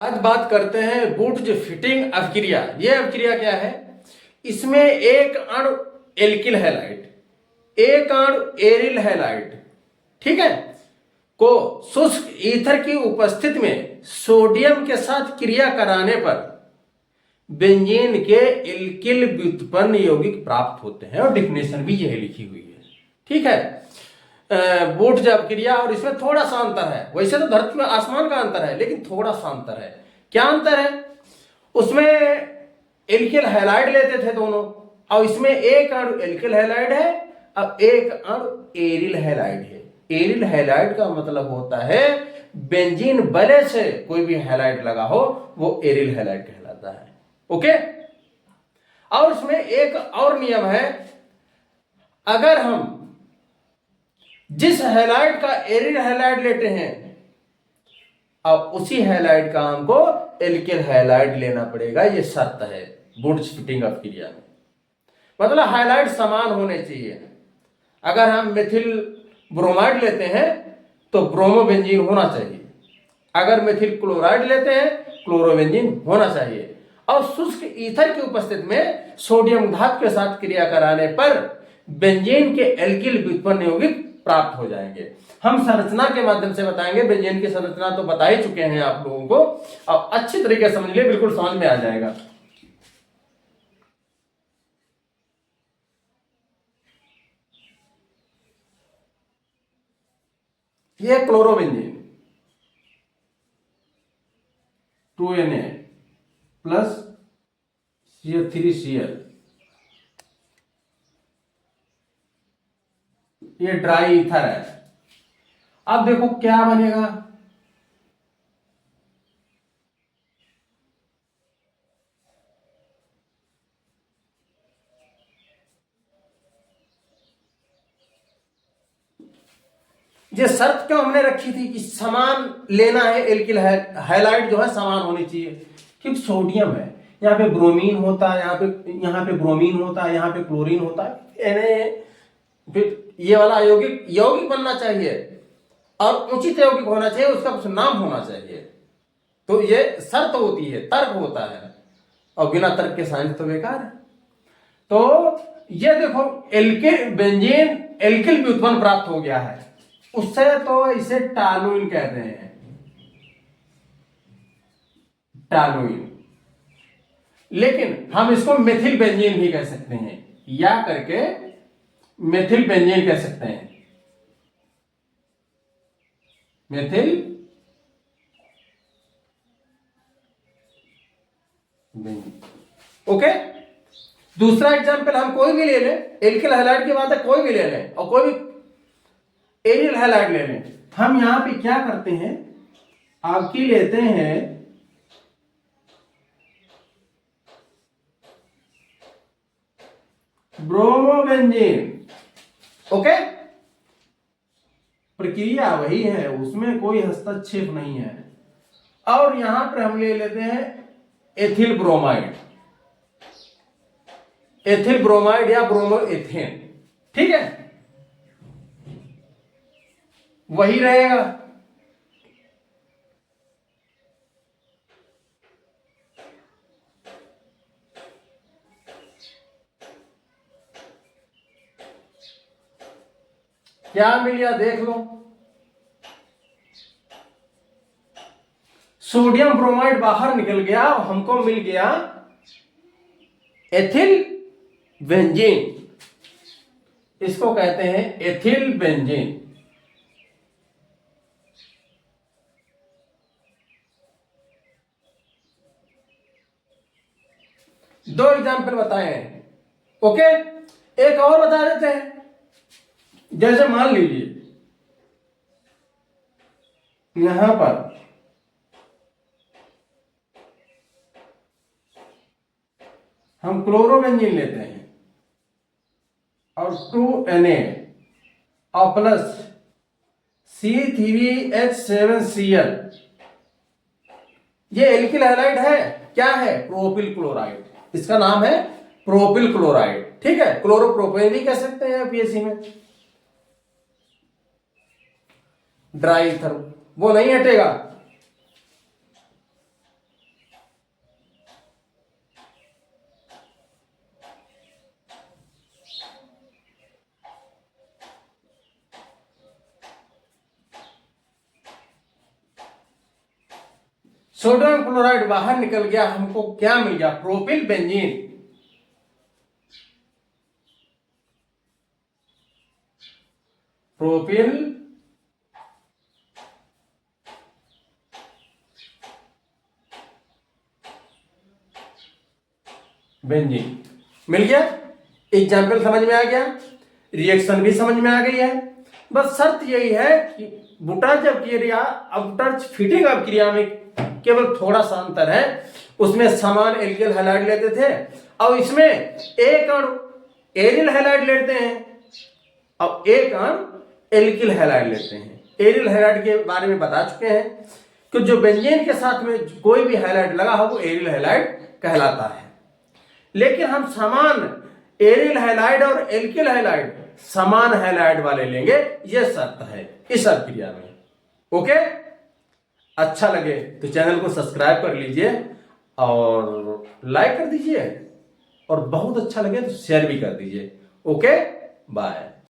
आज बात करते हैं वुड्स फिटिंग अवक्रिया। यह अवक्रिया क्या है? इसमें एक अणु एल्किल हैलाइड, एक अणु एरिल हैलाइड, ठीक है, को शुष्क ईथर की उपस्थिति में सोडियम के साथ क्रिया कराने पर बेंजीन के एल्किल व्युत्पन्न यौगिक प्राप्त होते हैं। और डिफिनेशन भी यही लिखी हुई है, ठीक है। वुड्स अवक्रिया और इसमें थोड़ा सा अंतर है। वैसे तो धरती में आसमान का अंतर है, लेकिन थोड़ा सा अंतर है। क्या अंतर है? उसमें एल्किल हैलाइड लेते थे दोनों, और इसमें एक अणु एल्किल हैलाइड है और एक अणु एरिल हैलाइड है। एरिल हैलाइड का मतलब होता है बेंजीन बले से कोई भी हैलाइड लगा हो वो एरिल हैलाइड कहलाता है। ओके। और इसमें एक और नियम है, अगर हम जिस हैलाइड का एरिल हैलाइड लेते हैं अब उसी हैलाइड का हमको एल्किल हैलाइड लेना पड़ेगा। ये शर्त है वुड्स फिटिंग अवक्रिया में। मतलब हैलाइड समान होने चाहिए। अगर हम मेथिल ब्रोमाइड लेते हैं तो ब्रोमोबेंजीन होना चाहिए, अगर मेथिल क्लोराइड लेते हैं क्लोरोबेंजीन होना चाहिए। और शुष्क ईथर की उपस्थिति में सोडियम धातु के साथ क्रिया कराने पर बेंजीन के एल्किल व्युत्पन्न यौगिक प्राप्त हो जाएंगे। हम संरचना के माध्यम से बताएंगे। बेंजीन की संरचना तो बता ही चुके हैं आप लोगों को, अब अच्छी तरीके से समझ लिए, बिल्कुल समझ में आ जाएगा। ये क्लोरोबेंजीन 2Na प्लस CH3Cl, ये ड्राई ईथर है। अब देखो क्या बनेगा। ये शर्त क्यों हमने रखी थी कि समान लेना है, एल्किल हैलाइड जो है समान होनी चाहिए। क्योंकि सोडियम है, यहाँ पे ब्रोमीन होता है, यहाँ पे ब्रोमीन होता है, यहाँ पे क्लोरीन होता है। फिर ये वाला यौगिक यौगिक बनना चाहिए और उचित यौगिक होना चाहिए, उसका कुछ नाम होना चाहिए। तो ये शर्त होती है, तर्क होता है, और बिना तर्क के साइंस तो बेकार है। तो ये देखो एल्किल बेंजीन एल्किल व्युत्पन्न प्राप्त हो गया है, उससे तो इसे टालुइन कहते हैं, टालुइन। लेकिन हम इसको मेथिल बेंजीन भी कह सकते हैं, या करके मेथिल बेंजीन कह सकते हैं, मेथिल बेंजीन। ओके। दूसरा एग्जांपल हम कोई भी ले लें, एल्किल हैलाइड की बात है, कोई भी ले लें, और कोई भी एरिल हैलाइड ले लें। हम यहां पे क्या करते हैं, आपकी लेते हैं ब्रोमोबेंजीन। ओके। प्रक्रिया वही है, उसमें कोई हस्तक्षेप नहीं है। और यहां पर हम ले लेते हैं एथिल ब्रोमाइड, एथिल ब्रोमाइड या ब्रोमो एथेन, ठीक है, वही रहेगा। क्या मिल गया देख लो, सोडियम ब्रोमाइड बाहर निकल गया, हमको मिल गया एथिल बेंजीन। इसको कहते हैं एथिल बेंजीन। दो एग्जाम्पल बताए हैं। ओके। एक और बता देते हैं। जैसे मान लीजिए यहां पर हम क्लोरोबेंजीन लेते हैं और 2Na और प्लस C3H7Cl, ये एल्किल हैलाइड है। क्या है? Propyl chloride. इसका नाम है प्रोपिल क्लोराइड, ठीक है। क्लोरोप्रोपेन भी कह सकते हैं पीएससी में। ड्राई ईथर वो नहीं हटेगा, सोडियम क्लोराइड बाहर निकल गया, हमको क्या मिल गया? Propyl benzene. प्रोपिल बेंजीन मिल गया। एग्जाम्पल समझ में आ गया, रिएक्शन भी समझ में आ गई है। बस शर्त यही है कि बुटाज अपक्रिया बुटाज फिटिंग अपक्रिया में केवल थोड़ा सा अंतर है। उसमें समान एल्किल हैलाइड लेते थे, और इसमें एक अणु एरिल हैलाइड लेते हैं और एक अणु एल्किल हैलाइड लेते हैं। एरिल हैलाइड के बारे में बता चुके हैं कि जो बेंजीन के साथ में कोई भी हैलाइड लगा हो वो एरिल हैलाइड कहलाता है। लेकिन हम समान एरिल हैलाइड और एल्किल हैलाइड समान हैलाइड वाले लेंगे, यह शर्त है इस अपक्रिया में। ओके, अच्छा लगे तो चैनल को सब्सक्राइब कर लीजिए और लाइक कर दीजिए, और बहुत अच्छा लगे तो शेयर भी कर दीजिए। Okay, bye.